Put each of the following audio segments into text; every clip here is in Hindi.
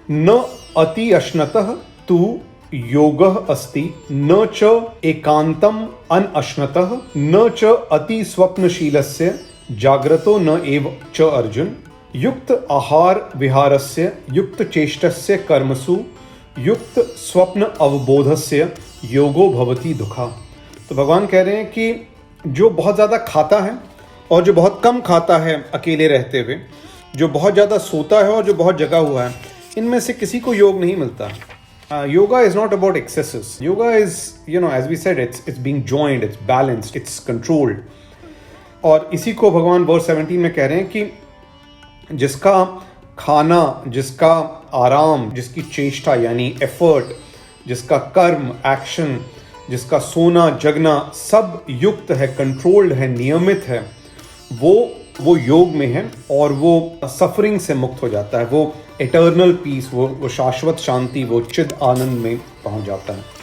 न अति अश्नतः तु योगः अस्ति, न च एकांतम अनअश्नतः, न च अति स्वप्नशीलस्य जाग्रतो न एव च अर्जुन। युक्त आहार विहारस्य युक्त चेष्टस्य कर्मसु युक्त स्वप्न अवबोधस्य योगो भवति दुखा। तो भगवान कह रहे हैं कि जो बहुत ज़्यादा खाता है और जो बहुत कम खाता है अकेले रहते हुए, जो बहुत ज़्यादा सोता है और जो बहुत जगा हुआ है, इनमें से किसी को योग नहीं मिलता। Yoga is not about excesses. Yoga is, as we said, it's being joined, it's balanced, it's controlled. और इसी को भगवान वर्स 17 में कह रहे हैं कि जिसका खाना, जिसका आराम, जिसकी चेष्टा यानी एफर्ट, जिसका कर्म, एक्शन, जिसका सोना जगना सब युक्त है, कंट्रोल्ड है, नियमित है, वो योग में है और वो सफरिंग से मुक्त हो जाता है। वो इटर्नल पीस, वो शाश्वत शांति, वो चिद आनंद में पहुंच जाता है।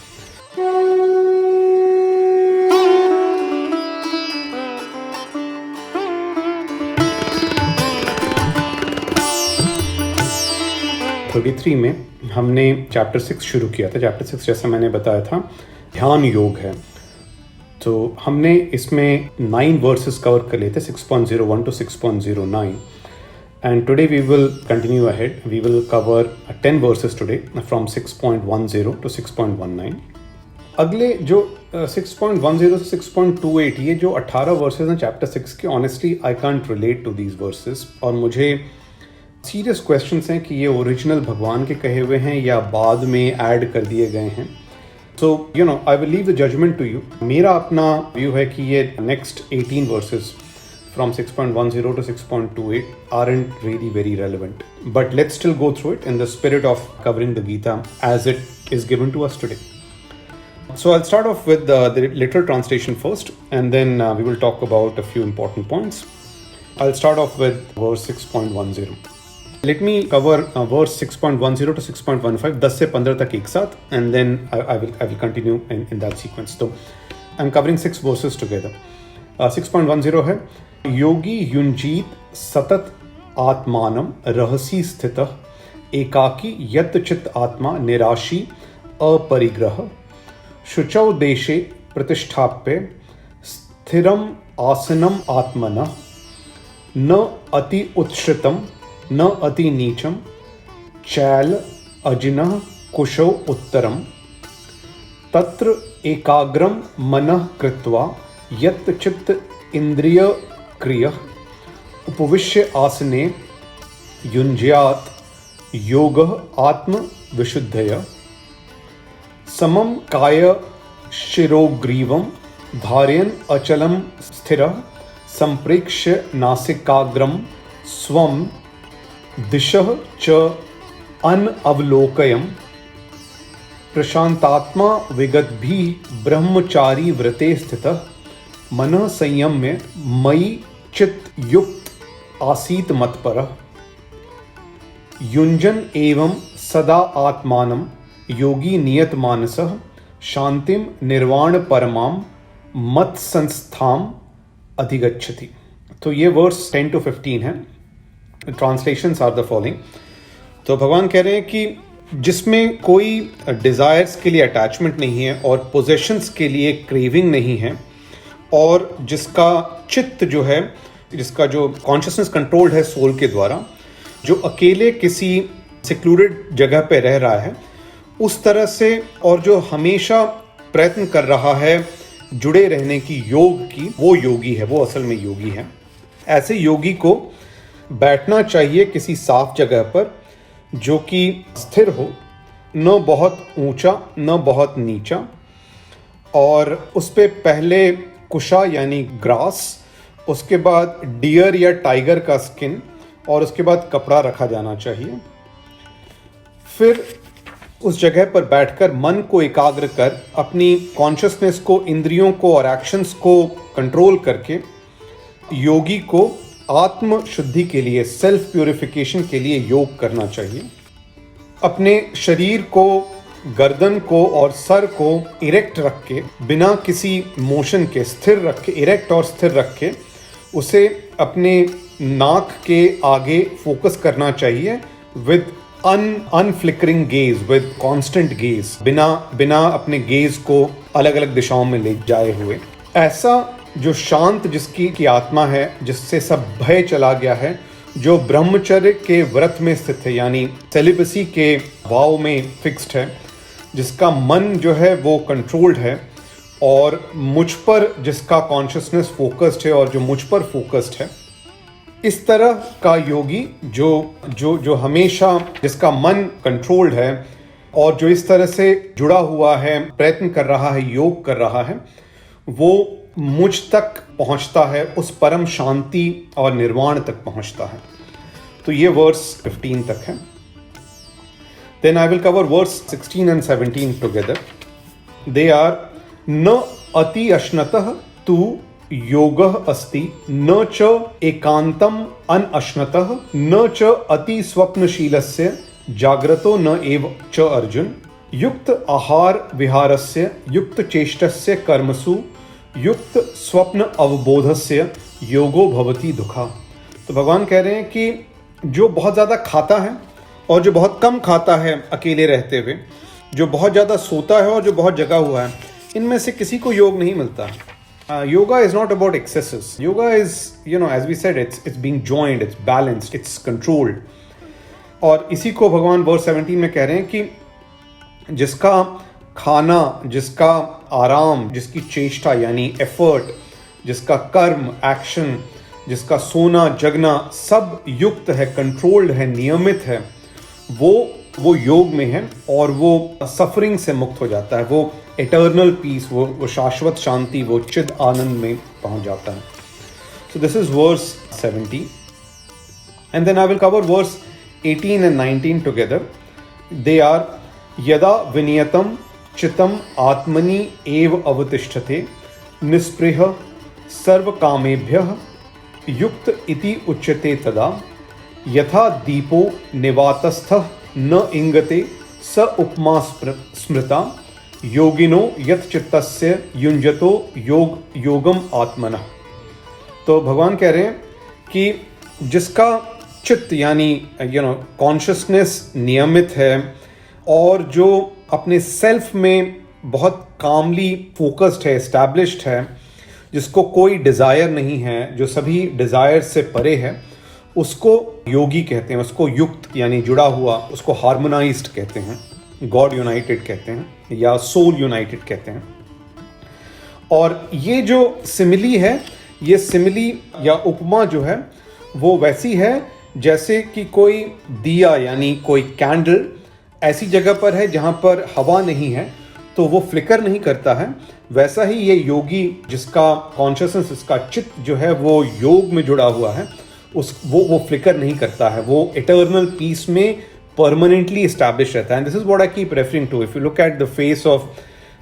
थ्री में हमने चैप्टर 6 शुरू किया था। चैप्टर 6 जैसा मैंने बताया था ध्यान योग है। तो हमने इसमें 9 वर्सेस कवर कर लिए थे, 6.01 to 6.09, and today we will continue ahead. We will cover 10 verses today from 6.10 to 6.19। अगले जो 6.10 से 6.28, ये जो 18 वर्सेस हैं चैप्टर 6 के, honestly I can't relate to these verses, और मुझे सीरियस क्वेश्चंस हैं कि ये ओरिजिनल भगवान के कहे हुए हैं या बाद में ऐड कर दिए गए हैं। So I will leave the judgement to you. मेरा अपना व्यू है कि ये next 18 verses from 6.10 to 6.28 aren't really very relevant, but let's still go through it in the spirit of covering the Gita as it is given to us today. So I'll start off with the literal translation first, and then we will talk about a few important points. I'll start off with verse 6.10. Let me cover verse 6.10 to 6.15, 10 से 15 तक एक साथ, and then I will continue in that sequence. So I'm covering 6 verses together. 6.10 है, योगी युञ्जीत सतत आत्मानं रहसि स्थितः एकाकी यत् चित् आत्मा निराशी अपरिग्रह शुचौ देशे प्रतिष्ठाप्य स्थिरम आसनम आत्मनः न अति उत्श्रितम न अति नीचम चैल अजिनः कुशौ उत्तरम तत्र एकाग्रम मनः कृत्वा यत् चित्त इंद्रिय क्रियः उपविश्य आसने युञ्ज्यात् योगः आत्म विशुद्धया समम काय शिरोग्रीवं धारयन् अचलं स्थिरः संप्रेक्ष्य नासिकाग्रम स्वं दिशः च अनवलोकयम् प्रशांतात्मा विगतभिः ब्रह्मचारी व्रते स्थितः मनः संयम्य मयि चित्त युक्त आसीत मत्परः युञ्जन एवं सदा आत्मानं योगी नियत मानसः शांतिम निर्वाण परमाम मत संस्थाम अधिगच्छति। तो ये वर्स 10 to 15 है। Translations are the following. तो भगवान कह रहे हैं कि जिसमें कोई डिजायर्स के लिए अटैचमेंट नहीं है और पोजेशंस के लिए क्रेविंग नहीं है, और जिसका चित्त जो है, जिसका जो कॉन्शियसनेस कंट्रोल्ड है सोल के द्वारा, जो अकेले किसी सिक्लूडेड जगह पे रह रहा है उस तरह से, और जो हमेशा प्रयत्न कर रहा है जुड़े रहने की योग की, वो योगी है, वो असल में योगी है। ऐसे योगी को बैठना चाहिए किसी साफ जगह पर जो कि स्थिर हो, न बहुत ऊंचा न बहुत नीचा, और उस पे पहले कुशा यानी ग्रास, उसके बाद डियर या टाइगर का स्किन, और उसके बाद कपड़ा रखा जाना चाहिए। फिर उस जगह पर बैठकर मन को एकाग्र कर अपनी कॉन्शियसनेस को, इंद्रियों को और एक्शंस को कंट्रोल करके योगी को आत्म शुद्धि के लिए, सेल्फ प्यूरिफिकेशन के लिए योग करना चाहिए। अपने शरीर को, गर्दन को और सर को इरेक्ट रख के, बिना किसी मोशन के स्थिर रख के, इरेक्ट और स्थिर रख के, उसे अपने नाक के आगे फोकस करना चाहिए with unflickering gaze with constant gaze, बिना अपने गेज को अलग अलग दिशाओं में ले जाए हुए, ऐसा जो शांत जिसकी आत्मा है, जिससे सब भय चला गया है, जो ब्रह्मचर्य के व्रत में स्थित है, यानी सेलिबसी के वाव में फिक्स्ड है, जिसका मन जो है वो कंट्रोल्ड है, और मुझ पर जिसका कॉन्शियसनेस फोकस्ड है और जो मुझ पर फोकस्ड है, इस तरह का योगी जो हमेशा जिसका मन कंट्रोल्ड है और जो इस तरह से जुड़ा हुआ है, प्रयत्न कर रहा है, योग कर रहा है, वो मुझ तक पहुंचता है, उस परम शांति और निर्वाण तक पहुंचता है। तो ये वर्स 15 तक है। Then I will cover verse 16 and 17 together. They are न अति अश्नतः तु योगः अस्ति, न च एकांतम अनअश्नतः, न च अति स्वप्नशीलस्य जाग्रतो न एव च अर्जुन। युक्त आहार विहारस्य, युक्त चेष्टस्य कर्मसु, युक्त स्वप्न अवबोधस्य योगो भवति दुखा। तो भगवान कह रहे हैं कि जो बहुत ज़्यादा खाता है और जो बहुत कम खाता है अकेले रहते हुए, जो बहुत ज़्यादा सोता है और जो बहुत जगा हुआ है, इनमें से किसी को योग नहीं मिलता। Yoga is not about excesses. Yoga is, as we said, it's being joined, it's balanced, it's controlled. और इसी को भगवान वर्स 17 में कह रहे हैं कि जिसका खाना, जिसका आराम, जिसकी चेष्टा यानी एफर्ट, जिसका कर्म, एक्शन, जिसका सोना जगना सब युक्त है, कंट्रोल्ड है, नियमित है, वो योग में है और वो सफरिंग से मुक्त हो जाता है, वो इटर्नल पीस, वो शाश्वत शांति, वो चिद आनंद में पहुंच जाता है। So this is verse 70 and then I will cover verse 18 and 19 together. They are यदा विनियतम चितम आत्मनि एव अवतिष्ठते, निस्पृह सर्व कामेभ्यः युक्त इति उच्यते तदा, यथा दीपो निवातस्थः न इंगते स उपमा स्मृता, योगिनो यत् चित्तस्य युञ्जतो योगम आत्मनः। तो भगवान कह रहे हैं कि जिसका चित्त यानी कॉन्शियसनेस नियमित है और जो अपने सेल्फ में बहुत कामली फोकस्ड है, एस्टैब्लिश्ड है, जिसको कोई डिज़ायर नहीं है, जो सभी डिज़ायर से परे है, उसको योगी कहते हैं, उसको युक्त यानी जुड़ा हुआ, उसको हार्मोनाइज्ड कहते हैं, गॉड यूनाइटेड कहते हैं या सोल यूनाइटेड कहते हैं। और ये जो सिमिली है, ये सिमिली या उपमा जो है वो वैसी है जैसे कि कोई दिया यानी कोई कैंडल ऐसी जगह पर है जहाँ पर हवा नहीं है तो वो फ्लिकर नहीं करता है। वैसा ही ये योगी जिसका कॉन्शियसनेस, इसका चित्त जो है वो योग में जुड़ा हुआ है, वो फ्लिकर नहीं करता है, वो इटर्नल पीस में परमानेंटली एस्टैब्लिश रहता है। This is what I keep referring to. If you look at the face of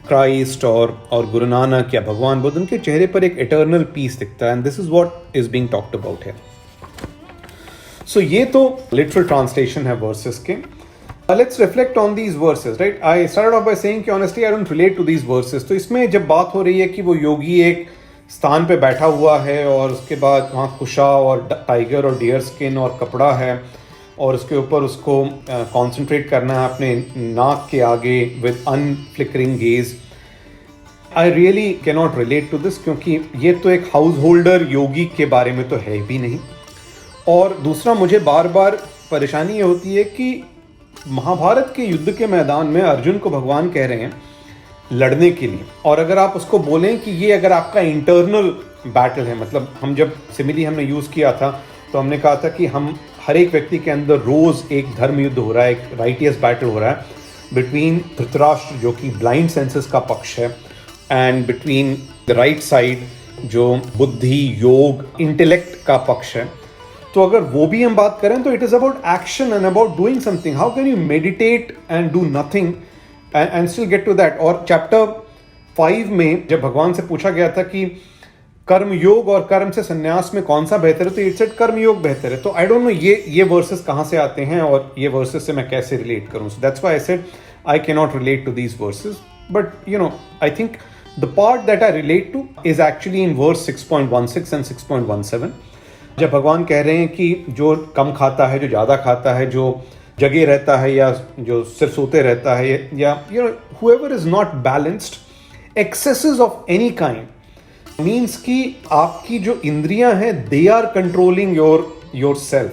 Christ और गुरु नानक या भगवान बुद्ध, उनके चेहरे पर एक इटर्नल पीस दिखता है, and this is what is being talked about here. So ये तो लिटरल ट्रांसलेशन है वर्सेस के। Let's reflect on these verses, right? I started off by saying कि honestly I don't relate to these verses. तो इसमें जब बात हो रही है कि वो योगी एक स्थान पे बैठा हुआ है और उसके बाद वहाँ कुशा और टाइगर और डियर स्किन और कपड़ा है और उसके ऊपर उसको कॉन्सेंट्रेट करना है अपने नाक के आगे with unflickering gaze. I really cannot relate to this, क्योंकि ये तो एक हाउस होल्डर योगी के बारे में तो है भी नहीं। और दूसरा, मुझे बार बार परेशानी ये होती है कि महाभारत के युद्ध के मैदान में अर्जुन को भगवान कह रहे हैं लड़ने के लिए, और अगर आप उसको बोलें कि ये अगर आपका इंटरनल बैटल है, मतलब हम जब सिमिली हमने यूज़ किया था तो हमने कहा था कि हम हर एक व्यक्ति के अंदर रोज़ एक धर्म युद्ध हो रहा है, एक राइटियस बैटल हो रहा है बिटवीन धृतराष्ट्र जो कि ब्लाइंड सेंसेस का पक्ष है, and between the right side जो बुद्धि, योग, इंटेलेक्ट का पक्ष है। तो अगर वो भी हम बात करें तो it is about action and about doing something. How can you meditate and do nothing and still get to that. और चैप्टर 5 में जब भगवान से पूछा गया था कि कर्म योग और कर्म से संन्यास में कौन सा बेहतर है, तो इट सेड कर्म योग बेहतर है। तो आई डोंट नो ये वर्सेस कहाँ से आते हैं और ये वर्सेस से मैं कैसे रिलेट करूँ। So that's why I said I can not relate to these verses, but I think the part that I relate to is actually in verse 6.16 and 6.17, जब भगवान कह रहे हैं कि जो कम खाता है, जो ज़्यादा खाता है, जो जगे रहता है या जो सिर्फ सोते रहता है, या whoever is not balanced, excesses of any kind means कि आपकी जो इंद्रियां हैं they are controlling yourself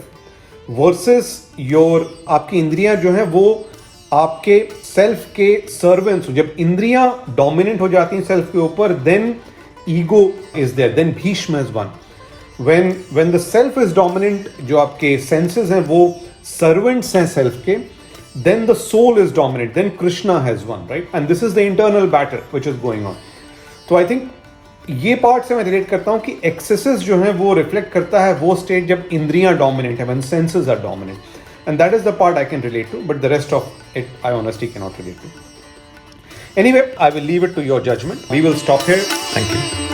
versus आपकी इंद्रियां जो हैं वो आपके सेल्फ के सर्वेंट्स। जब इंद्रियां डोमिनेंट हो जाती हैं सेल्फ के ऊपर, then ego is there, then Bhishma is one. when the self is dominant, जो आपके senses हैं वो servants हैं self के, then the soul is dominant, then Krishna has won, right? And this is the internal battle which is going on. तो I think ये पार्ट से मैं रिलेट करता हूँ कि एक्सेसेस जो हैं वो रिफ्लेक्ट करता है वो स्टेट जब इंद्रियां डोमिनेंट है, when senses are dominant, and that is the part I can relate to, but the rest of it I honestly cannot relate to. Anyway, I will leave it to your judgment. We will stop here. Thank you.